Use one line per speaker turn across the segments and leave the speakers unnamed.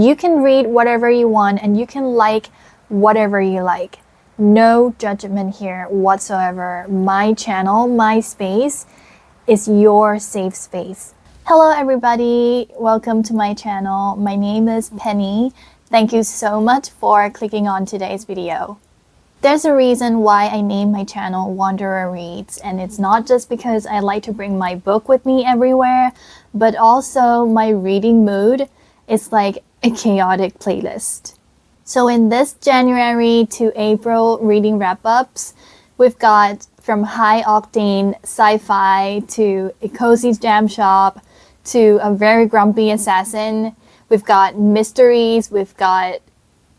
You can read whatever you want and you can like whatever you like. No judgment here whatsoever. My channel, my space is your safe space. Hello everybody, welcome to my channel. My name is Penny. Thank you so much for clicking on today's video. There's a reason why I named my channel Wanderer Reads, and it's not just because I like to bring my book with me everywhere, but also my reading mood is like a chaotic playlist. So in this January to April reading wrap-ups, we've got from high octane sci-fi to a cozy jam shop to a very grumpy assassin. We've got mysteries, we've got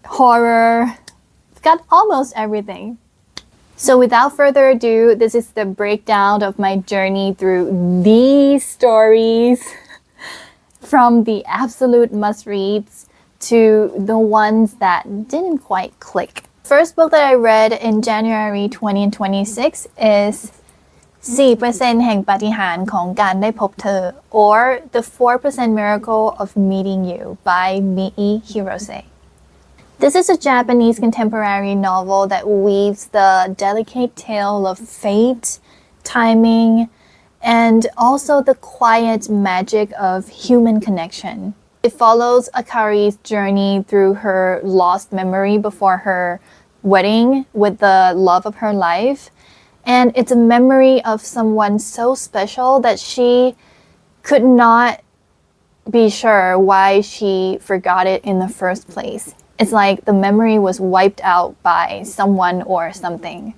horror, we've got almost everything. So without further ado, this is the breakdown of my journey through these stories from the absolute must-reads to the ones that didn't quite click. First book that I read in January 2026 is 4% แห่งปาฏิหาริย์ของการได้พบเธอ or The 4% Miracle of Meeting You by Mii Hirose. This is a Japanese contemporary novel that weaves the delicate tale of fate, timing, and also the quiet magic of human connection. It follows Akari's journey through her lost memory before her wedding with the love of her life. And it's a memory of someone so special that she could not be sure why she forgot it in the first place. It's like the memory was wiped out by someone or something.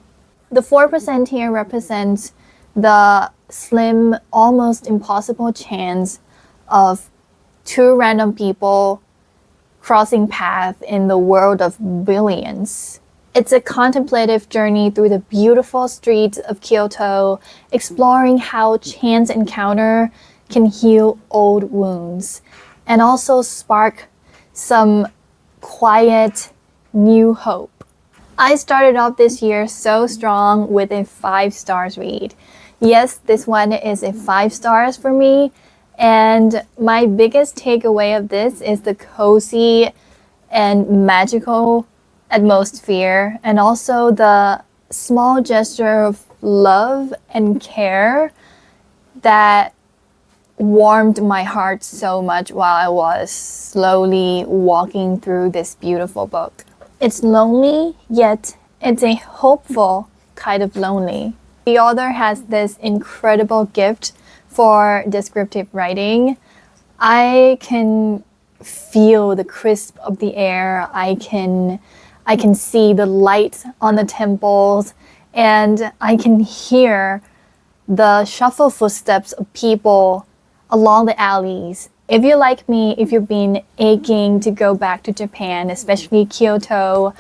The 4% here represents the slim, almost impossible chance of two random people crossing paths in the world of billions. It's a contemplative journey through the beautiful streets of Kyoto, exploring how chance encounter can heal old wounds and also spark some quiet new hope. I started off this year so strong with a 5 stars read. Yes, this one is a 5 stars for me. And my biggest takeaway of this is the cozy and magical atmosphere, and also the small gesture of love and care that warmed my heart so much while I was slowly walking through this beautiful book. It's lonely, yet it's a hopeful kind of lonely. The author has this incredible gift for descriptive writing. I can feel the crisp of the air. I can see the light on the temples, and I can hear the shuffle footsteps of people along the alleys. If you're like me, if you've been aching to go back to Japan, especially Kyoto,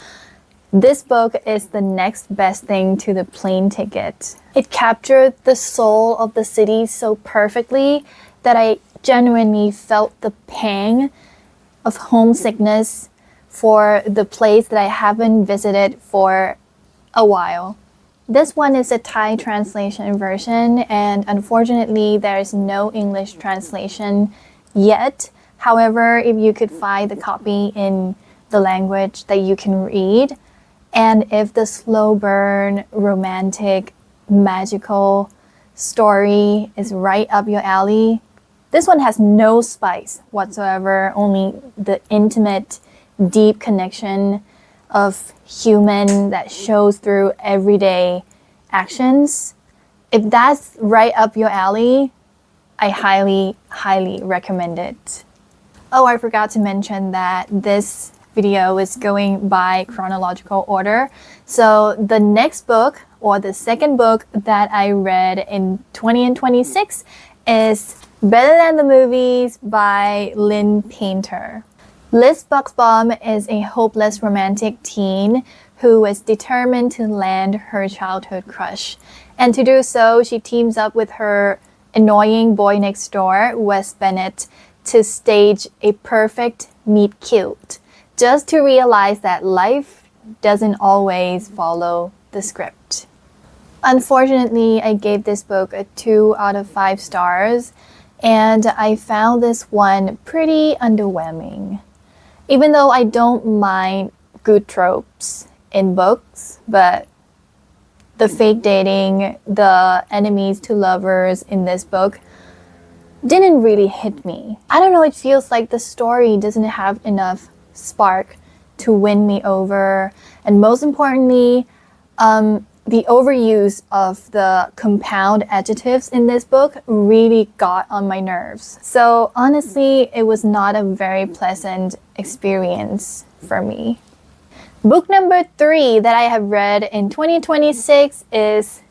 this book is the next best thing to the plane ticket. It captured the soul of the city so perfectly that I genuinely felt the pang of homesickness for the place that I haven't visited for a while. This one is a Thai translation version, and unfortunately there is no English translation yet. However, if you could find the copy in the language that you can read, and if the slow burn, romantic, magical story is right up your alley, this one has no spice whatsoever, only the intimate, deep connection of human that shows through everyday actions. If that's right up your alley, I highly, highly recommend it. Oh, I forgot to mention that this video is going by chronological order. So the next book, or the second book that I read in 2026 is Better Than the Movies by Lynn Painter. Liz Buxbaum is a hopeless romantic teen who is determined to land her childhood crush. And to do so, she teams up with her annoying boy next door, Wes Bennett, to stage a perfect meet cute, just to realize that life doesn't always follow the script. Unfortunately, I gave this book a 2 out of 5 stars, and I found this one pretty underwhelming. Even though I don't mind good tropes in books, but the fake dating, the enemies to lovers in this book didn't really hit me. I don't know, it feels like the story doesn't have enough spark to win me over. And most importantly, the overuse of the compound adjectives in this book really got on my nerves. So honestly, it was not a very pleasant experience for me. Book number 3 that I have read in 2026 is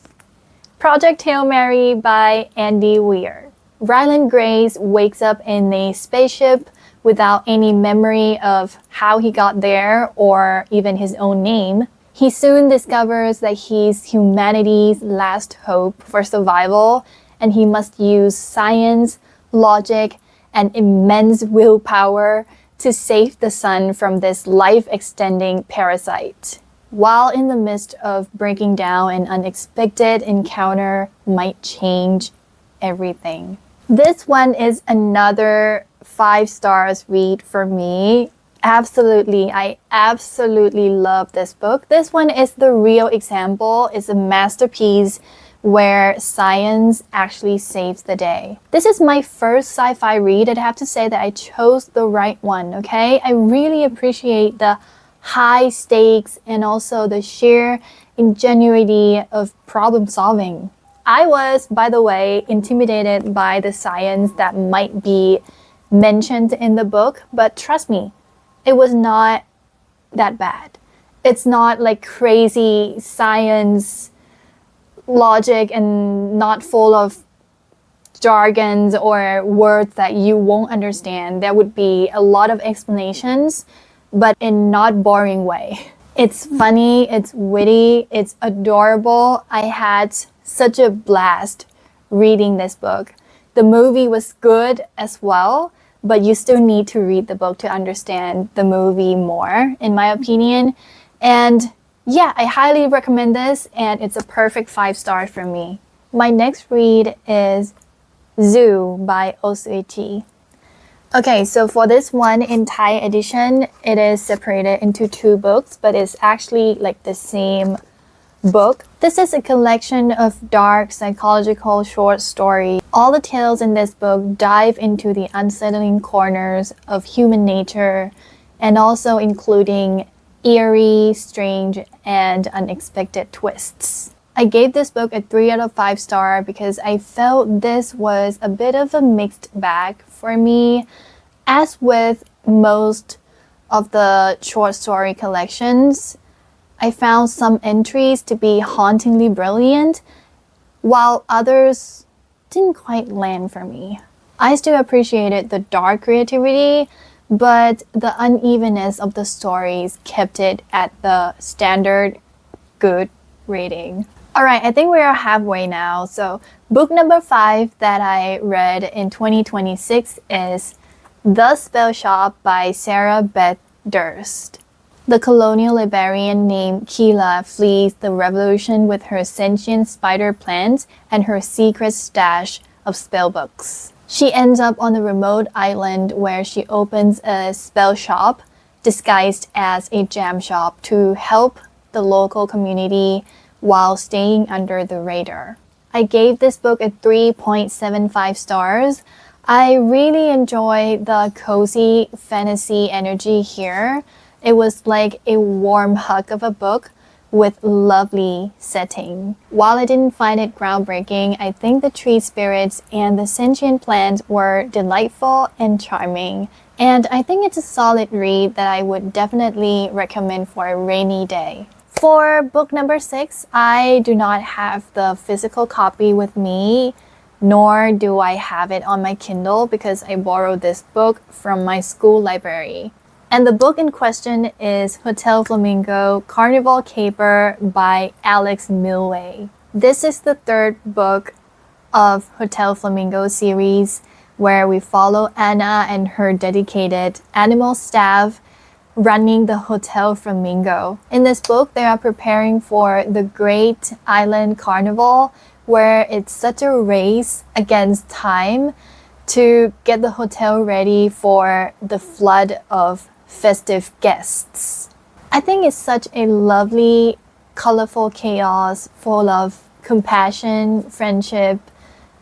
Project Hail Mary by Andy Weir. Ryland Grace wakes up in a spaceship without any memory of how he got there or even his own name. He soon discovers that he's humanity's last hope for survival, and he must use science, logic, and immense willpower to save the sun from this life-extending parasite. While in the midst of breaking down, an unexpected encounter might change everything. This one is another 5 stars read for me. Absolutely, I absolutely love this book. This one is the real example. It's a masterpiece where science actually saves the day. This is my first sci-fi read, and I have to say that I chose the right one, okay? I really appreciate the high stakes and also the sheer ingenuity of problem solving. I was, by the way, intimidated by the science that might be mentioned in the book, but trust me, it was not that bad. It's not like crazy science logic and not full of jargons or words that you won't understand. There would be a lot of explanations, but in not boring way. It's funny, it's witty, it's adorable. I had such a blast reading this book. The movie was good as well, but you still need to read the book to understand the movie more, in my opinion. And yeah, I highly recommend this, and it's a perfect 5 stars for me. My next read is Zoo by Oh Sui-chi. Okay, so for this one in Thai edition, it is separated into 2 books, but it's actually like the same book. This is a collection of dark psychological short stories. All the tales in this book dive into the unsettling corners of human nature, and also including eerie, strange, and unexpected twists. I gave this book a 3 out of 5 stars because I felt this was a bit of a mixed bag for me. As with most of the short story collections, I found some entries to be hauntingly brilliant, while others didn't quite land for me. I still appreciated the dark creativity, but the unevenness of the stories kept it at the standard good rating. Alright, I think we are halfway now. So book number 5 that I read in 2026 is The Spell Shop by Sarah Beth Durst. The colonial librarian named Keela flees the revolution with her sentient spider plant and her secret stash of spellbooks. She ends up on a remote island where she opens a spell shop disguised as a jam shop to help the local community while staying under the radar. I gave this book a 3.75 stars. I really enjoy the cozy fantasy energy here. It was like a warm hug of a book with lovely setting. While I didn't find it groundbreaking, I think the tree spirits and the sentient plants were delightful and charming. And I think it's a solid read that I would definitely recommend for a rainy day. For book number 6, I do not have the physical copy with me, nor do I have it on my Kindle because I borrowed this book from my school library. And the book in question is Hotel Flamingo Carnival Caper by Alex Milway. This is the 3rd book of Hotel Flamingo series, where we follow Anna and her dedicated animal staff running the Hotel Flamingo. In this book, they are preparing for the Great Island Carnival, where it's such a race against time to get the hotel ready for the flood of festive guests. I think it's such a lovely, colorful chaos full of compassion, friendship,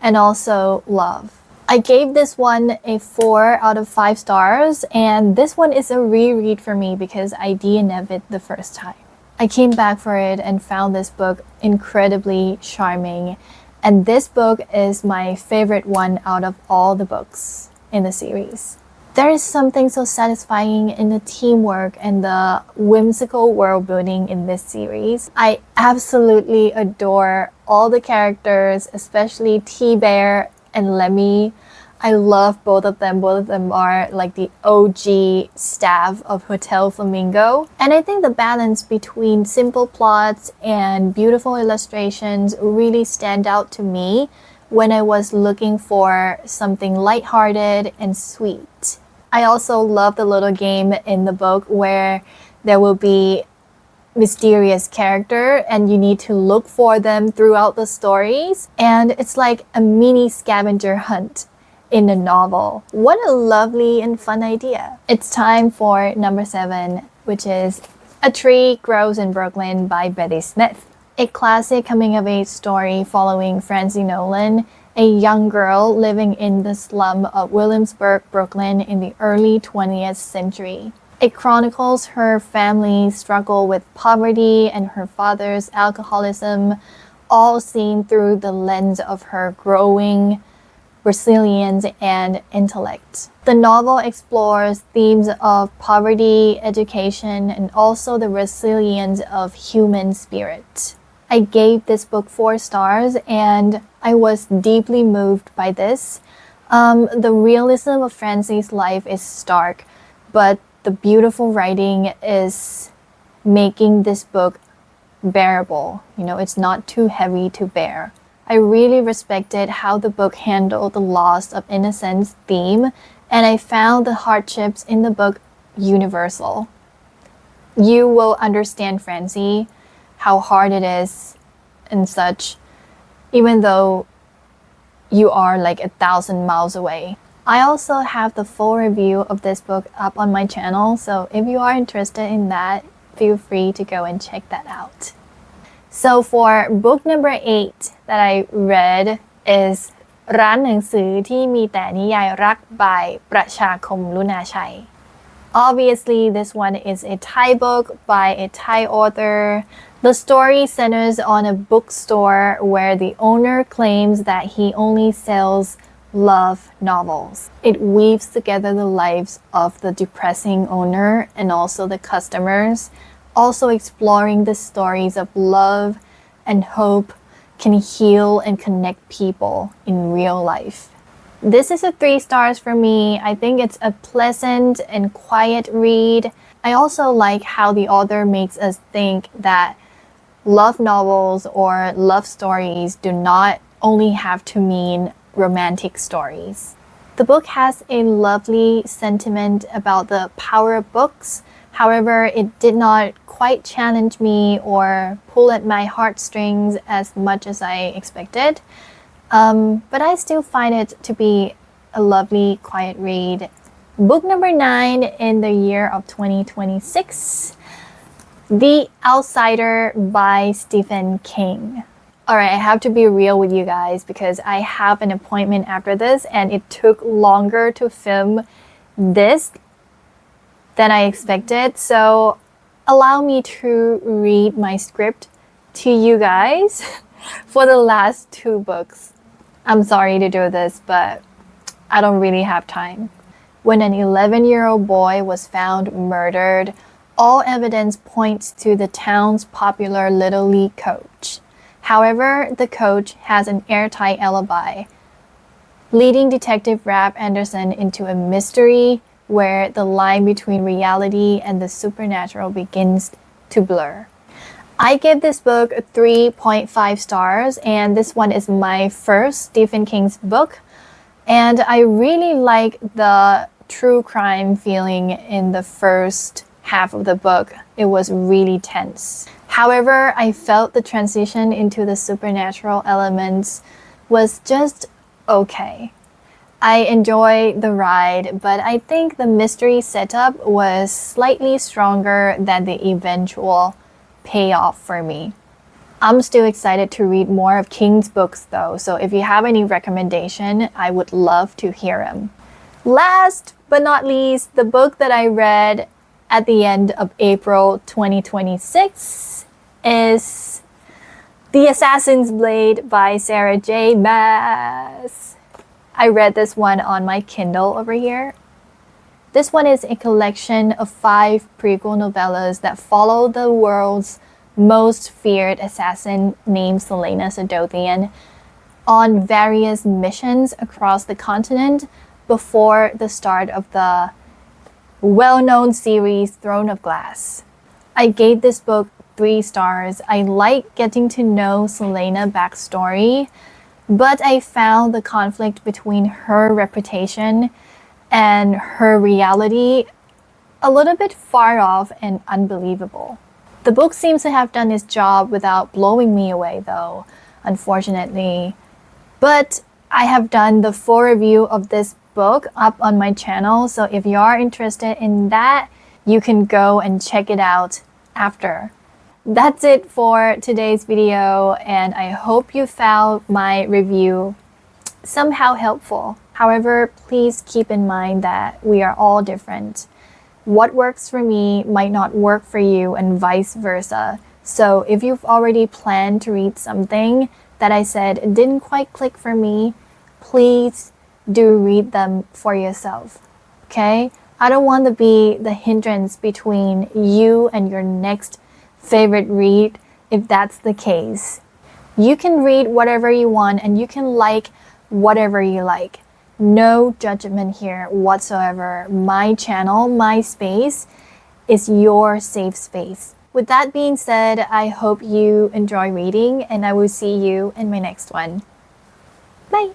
and also love. I gave this one a 4 out of 5 stars, and this one is a reread for me because I DNF'd it the first time. I came back for it and found this book incredibly charming, and this book is my favorite one out of all the books in the series. There is something so satisfying in the teamwork and the whimsical world building in this series. I absolutely adore all the characters, especially T-Bear and Lemmy. I love both of them. Both of them are like the OG staff of Hotel Flamingo. And I think the balance between simple plots and beautiful illustrations really stand out to me when I was looking for something lighthearted and sweet. I also love the little game in the book where there will be mysterious character and you need to look for them throughout the stories, and it's like a mini scavenger hunt in a novel. What a lovely and fun idea. It's time for number 7, which is A Tree Grows in Brooklyn by Betty Smith. A classic coming-of-age story following Francie Nolan, a young girl living in the slum of Williamsburg, Brooklyn in the early 20th century. It chronicles her family's struggle with poverty and her father's alcoholism, all seen through the lens of her growing resilience and intellect. The novel explores themes of poverty, education, and also the resilience of human spirit. I gave this book 4 stars and I was deeply moved by this. The realism of Francie's life is stark, but the beautiful writing is making this book bearable. You know, it's not too heavy to bear. I really respected how the book handled the loss of innocence theme, and I found the hardships in the book universal. You will understand Francie, how hard it is and such, even though you are like 1,000 miles away. I also have the full review of this book up on my channel, so if you are interested in that, feel free to go and check that out. So for book number 8 that I read is ร้านหนังสือที่มีแต่นิยายรัก by ประชาคมลุนาชัย. Obviously, this one is a Thai book by a Thai author. The story centers on a bookstore where the owner claims that he only sells love novels. It weaves together the lives of the depressing owner and also the customers, also exploring the stories of love and hope can heal and connect people in real life. This is a 3 stars for me. I think it's a pleasant and quiet read. I also like how the author makes us think that love novels or love stories do not only have to mean romantic stories. The book has a lovely sentiment about the power of books. However, it did not quite challenge me or pull at my heartstrings as much as I expected. But I still find it to be a lovely, quiet read. Book number 9 in the year of 2026, The Outsider by Stephen King. Alright, I have to be real with you guys because I have an appointment after this and it took longer to film this than I expected. So allow me to read my script to you guys for the last 2 books. I'm sorry to do this, but I don't really have time. When an 11-year-old boy was found murdered, all evidence points to the town's popular Little League coach. However, the coach has an airtight alibi, leading Detective Rap Anderson into a mystery where the line between reality and the supernatural begins to blur. I give this book 3.5 stars, and this one is my first Stephen King's book, and I really like the true crime feeling in the first half of the book. It was really tense. However, I felt the transition into the supernatural elements was just okay. I enjoy the ride, but I think the mystery setup was slightly stronger than the eventual payoff for me. I'm still excited to read more of King's books though, so if you have any recommendation, I would love to hear them. Last but not least, the book that I read at the end of April 2026 is The Assassin's Blade by Sarah J. Maas. I read this one on my Kindle over here. This one is a collection of 5 prequel novellas that follow the world's most feared assassin named Celaena Sardothien on various missions across the continent before the start of the well-known series Throne of Glass. I gave this book 3 stars. I like getting to know Celaena backstory, but I found the conflict between her reputation and her reality a little bit far off and unbelievable. The book seems to have done its job without blowing me away though, unfortunately. But I have done the full review of this book up on my channel, so if you are interested in that, you can go and check it out after. That's it for today's video, and I hope you found my review somehow helpful. However, please keep in mind that we are all different. What works for me might not work for you and vice versa. So if you've already planned to read something that I said didn't quite click for me, please do read them for yourself, okay? I don't want to be the hindrance between you and your next favorite read if that's the case. You can read whatever you want and you can like whatever you like. No judgment here whatsoever. My channel, my space is your safe space. With that being said, I hope you enjoy reading and I will see you in my next one. Bye!